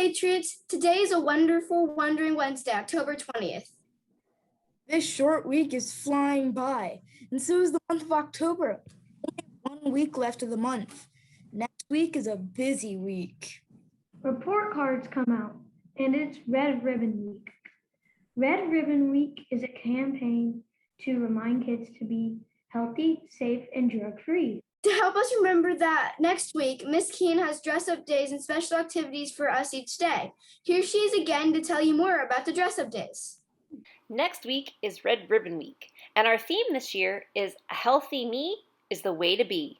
Patriots. Today is a wonderful Wondering Wednesday, October 20th. This short week is flying by, and so is the month of October. Only 1 week left of the month. Next week is a busy week. Report cards come out, and it's Red Ribbon Week. Red Ribbon Week is a campaign to remind kids to be healthy, safe, and drug-free. To help us remember that, next week, Miss Keene has dress-up days and special activities for us each day. Here she is again to tell you more about the dress-up days. Next week is Red Ribbon Week, and our theme this year is A Healthy Me is the Way to Be.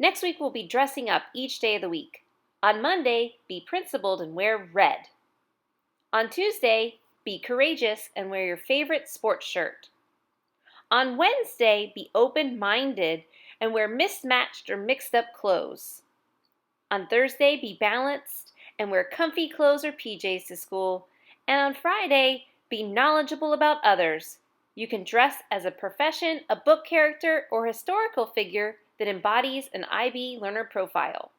Next week we'll be dressing up each day of the week. On Monday, be principled and wear red. On Tuesday, be courageous and wear your favorite sports shirt. On Wednesday, be open-minded and wear mismatched or mixed-up clothes. On Thursday, be balanced and wear comfy clothes or PJs to school. And on Friday, be knowledgeable about others. You can dress as a profession, a book character, or historical figure that embodies an IB learner profile.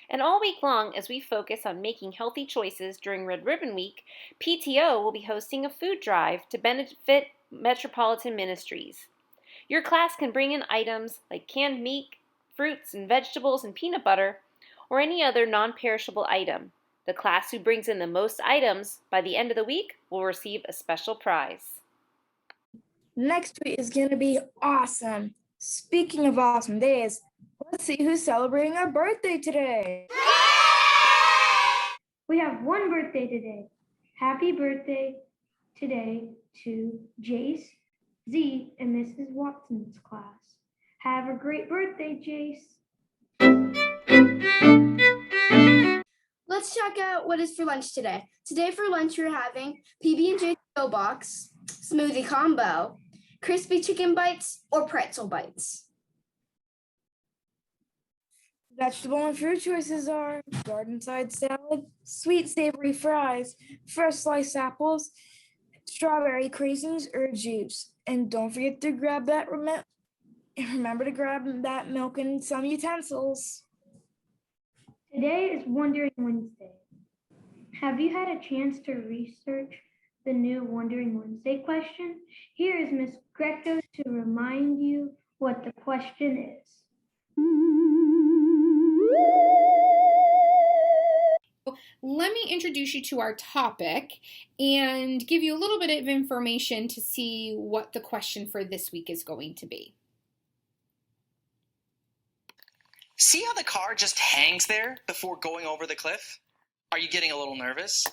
And all week long, as we focus on making healthy choices during Red Ribbon Week, PTO will be hosting a food drive to benefit Metropolitan Ministries. Your class can bring in items like canned meat, fruits and vegetables and peanut butter, or any other non-perishable item. The class who brings in the most items by the end of the week will receive a special prize. Next week is going to be awesome. Speaking of awesome days, let's see who's celebrating a birthday today. We have one birthday today. Happy birthday today to Jace, Z, and Mrs. Watson's class. Have a great birthday, Jace. Let's check out what is for lunch today. Today for lunch we're having PB&J box, smoothie combo, crispy chicken bites, or pretzel bites. Vegetable and fruit choices are garden side salad, sweet savory fries, fresh sliced apples, strawberry craisins or juice. And don't forget to grab that remember to grab that milk and some utensils. Today is Wondering Wednesday. Have you had a chance to research the new Wondering Wednesday question? Here is Miss Greco to remind you what the question is. Let me introduce you to our topic and give you a little bit of information to see what the question for this week is going to be. See how the car just hangs there before going over the cliff? Are you getting a little nervous?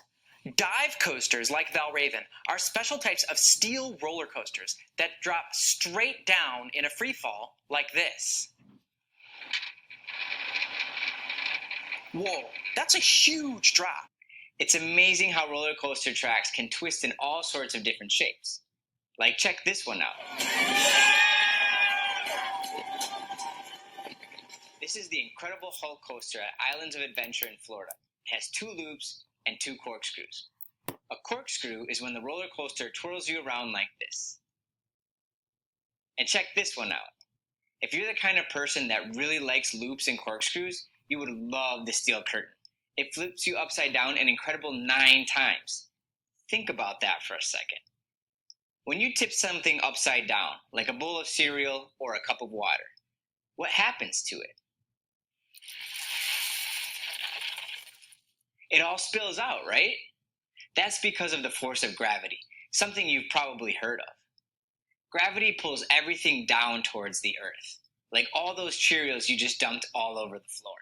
Dive coasters like Valraven are special types of steel roller coasters that drop straight down in a free fall like this. Whoa, that's a huge drop. It's amazing how roller coaster tracks can twist in all sorts of different shapes. Like, check this one out. This is the Incredible Hulk coaster at Islands of Adventure in Florida. It has 2 loops and 2 corkscrews. A corkscrew is when the roller coaster twirls you around like this. And check this one out. If you're the kind of person that really likes loops and corkscrews, you would love the steel curtain. It flips you upside down an incredible 9 times. Think about that for a second. When you tip something upside down, like a bowl of cereal or a cup of water, what happens to it? It all spills out, right? That's because of the force of gravity, something you've probably heard of. Gravity pulls everything down towards the earth, like all those Cheerios you just dumped all over the floor.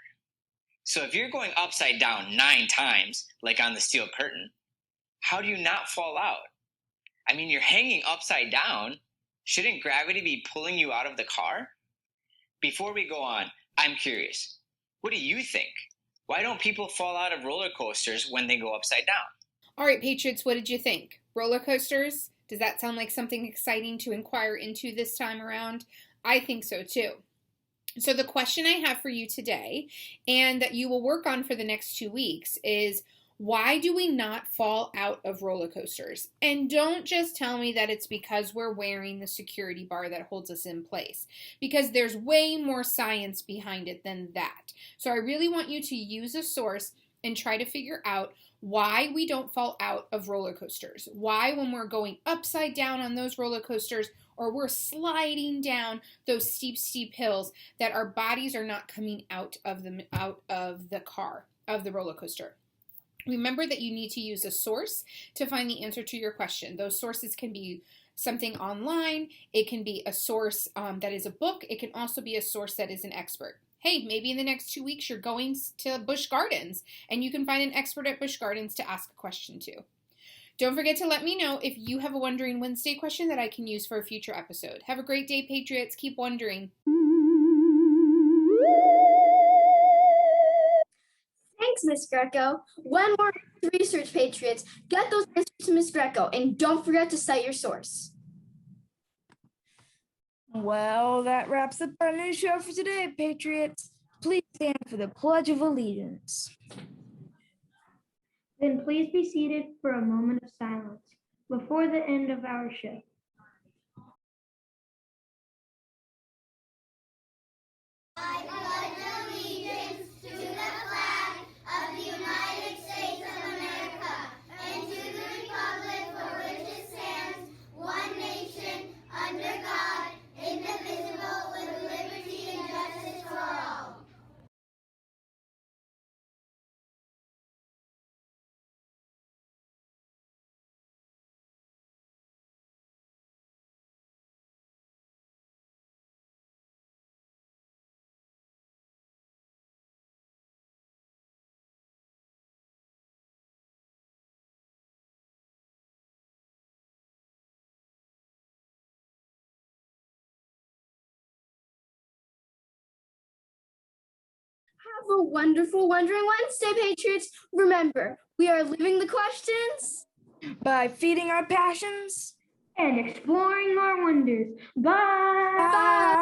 So if you're going upside down 9 times, like on the steel curtain, how do you not fall out? I mean, you're hanging upside down. Shouldn't gravity be pulling you out of the car? Before we go on, I'm curious. What do you think? Why don't people fall out of roller coasters when they go upside down? All right, Patriots, what did you think? Roller coasters? Does that sound like something exciting to inquire into this time around? I think so too. So the question I have for you today, and that you will work on for the next 2 weeks, is Why do we not fall out of roller coasters? And don't just tell me that it's because we're wearing the security bar that holds us in place, because there's way more science behind it than that. So I really want you to use a source and try to figure out why we don't fall out of roller coasters. Why, when we're going upside down on those roller coasters or we're sliding down those steep hills, that our bodies are not coming out of the roller coaster. Remember that you need to use a source to find the answer to your question. Those sources can be something online. It can be a source that is a book. It can also be a source that is an expert. Hey, maybe in the next 2 weeks you're going to Busch Gardens and you can find an expert at Busch Gardens to ask a question to. Don't forget to let me know if you have a Wondering Wednesday question that I can use for a future episode. Have a great day, Patriots. Keep wondering. Thanks, Miss Greco. One more research, Patriots. Get those answers to Miss Greco, and don't forget to cite your source. Well, that wraps up our new show for today, Patriots. Please stand for the Pledge of Allegiance. Then please be seated for a moment of silence before the end of our show. Have a wonderful Wondering Wednesday, Patriots. Remember, we are living the questions by feeding our passions and exploring our wonders. Bye. Bye.